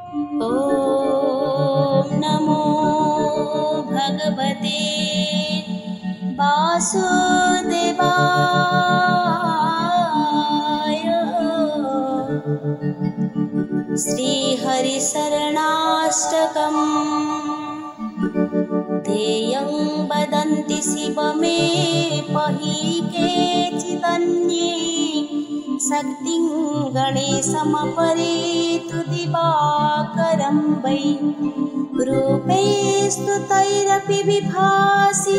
ॐ नमो भगवते वासुदेवाय। श्रीहरिशरणाष्टकम् ध्येयं वदन्ति शिवमे पहि केचिदन्ये शक्तिं गणेशमपरे तु दिवाकरं वै रूपे स्तुतैरपि विभासि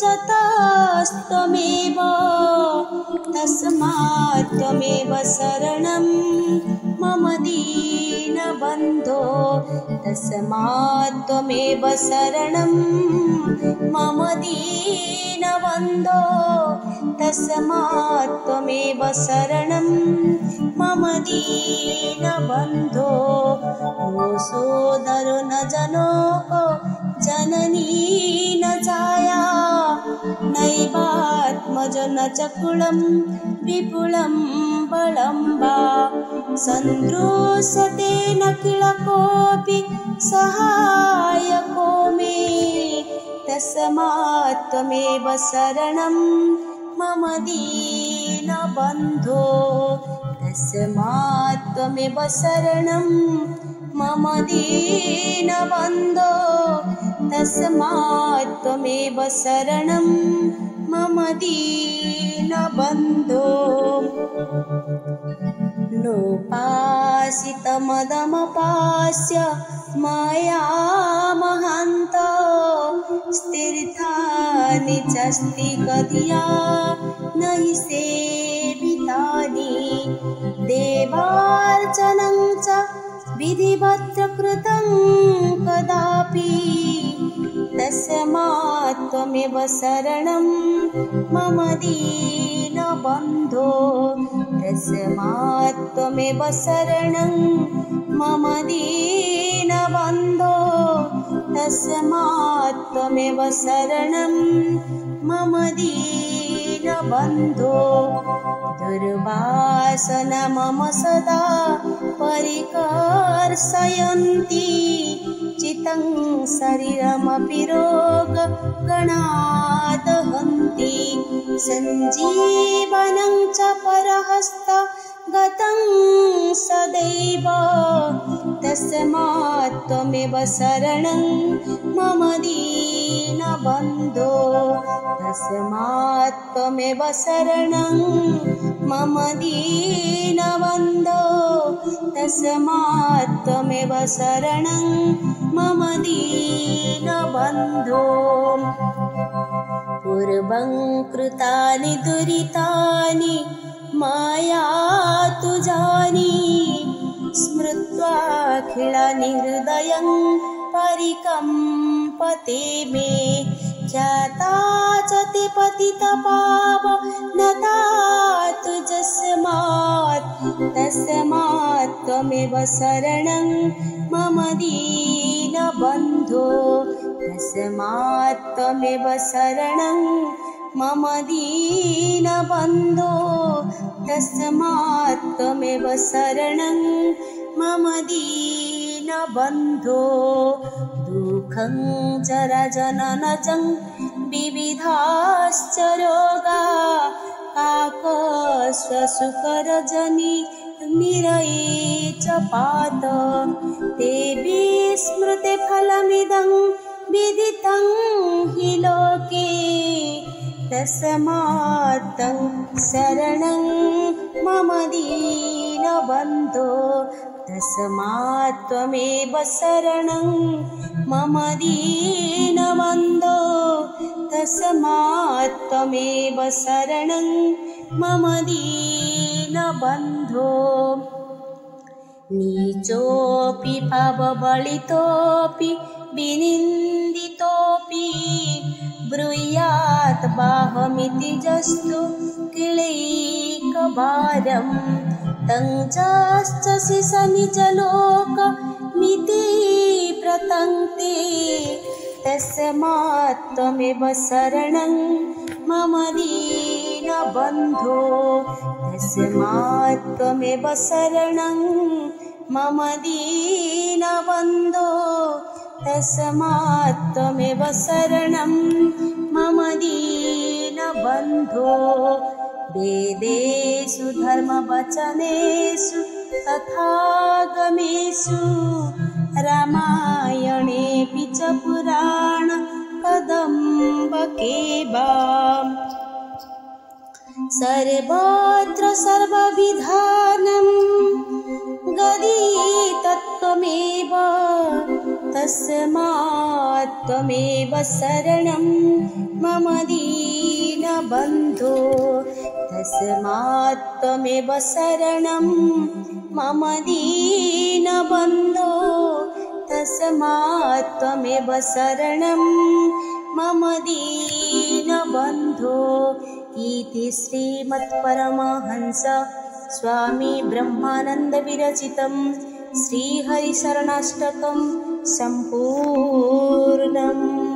जतस्त्वमेव तस्मात् त्वमेव शरणं मम दीनबन्धो तस्मात् त्वमेव शरणं मम दीनबन्धो तस्मात् त्वमेव शरणं मम दीनबन्धो नो सोदरो न जनो जननी न जाया नैवात्मजो न च कुलं विपुलं बलं वा सन्दृश्यते न किल कोऽपि सहायको मे तस्मात् त्वमेव शरणं मम दीनबन्धो तस्मात् त्वमेव शरणं मम दीनबन्धो तस्मात् त्वमेव शरणं मम दीनबन्धो नोपासितमदमपास्य मायामहन्त स्थिरानि च स्थिगधिया न हि सेवितानि देवार्चनं च विधिवत् कृतं कदापि तस्मात् त्वमेव शरणं मम दीनबन्धो तस्मात् त्वमेव शरणं मम दीनबन्धो तस्मात् त्वमेव शरणं मम दीनबन्धो दुर्वासना मम सदा परिकर्षयन्ति चितं शरीरमपि रोगगणादहन्ति सञ्जीवनं च परहस्तगतं सदैव तस्मात् त्वमेव शरणं मम दीनबन्धो तस्मात् त्वमेव शरणं मम दीनबन्धो तस्मात् त्वमेव शरणं मम दीनबन्धो पूर्वं कृतानि दुरितानि माया तु जानी स्मृत्वाखिलानि हृदयं परिकम्पते मे ख्याता च ते पतितपावनता तु तस्मात् त्वमेव शरणं मम दीनबन्धो तस्मात् त्वमेव शरणं मम दीनबन्धो तस्मात् त्वमेव शरणं मम दीनबन्धो दुःखं जराजननचं विविधाश्च रोगा काकस्वसुकरजनि निरये च पात ते विस्मृते फलमिदं विदितं हि लोके तस्मात् तं शरणं मम दीनबन्धो तस्मात् त्वमेव शरणं मम दीनबन्धो तस्मात् त्वमेव शरणं मम दीनबन्धो नीचोऽपि पापबलितोऽपि विनिन्दितोऽपि ब्रूयात् बाहमिति जस्तु किलैकवारं तं चास्यसि स निजलोकमिति प्रतङ्क्ते तस्मात् त्वमेव शरणं मम दीनबन्धो तस्मात् त्वमेव शरणं मम दीनबन्धो बन्धो तस्मात् त्वमेव शरणं मम दीनबन्धो वेदेषु धर्मवचनेषु तथागमेषु रामायणेऽपि च पुराणकदम्बके वा सर्वत्र सर्वविधानं गदितत्वमेव तस्मात् त्वमेव शरणं मम दीनबन्धो तस्मात् त्वमेव शरणं मम दीनबन्धो तस्मात् त्वमेव शरणं मम दीनबन्धो इति श्रीमत्परमहंस स्वामी ब्रह्मानन्द विरचितं श्रीहरिशरणाष्टकं सम्पूर्णम्।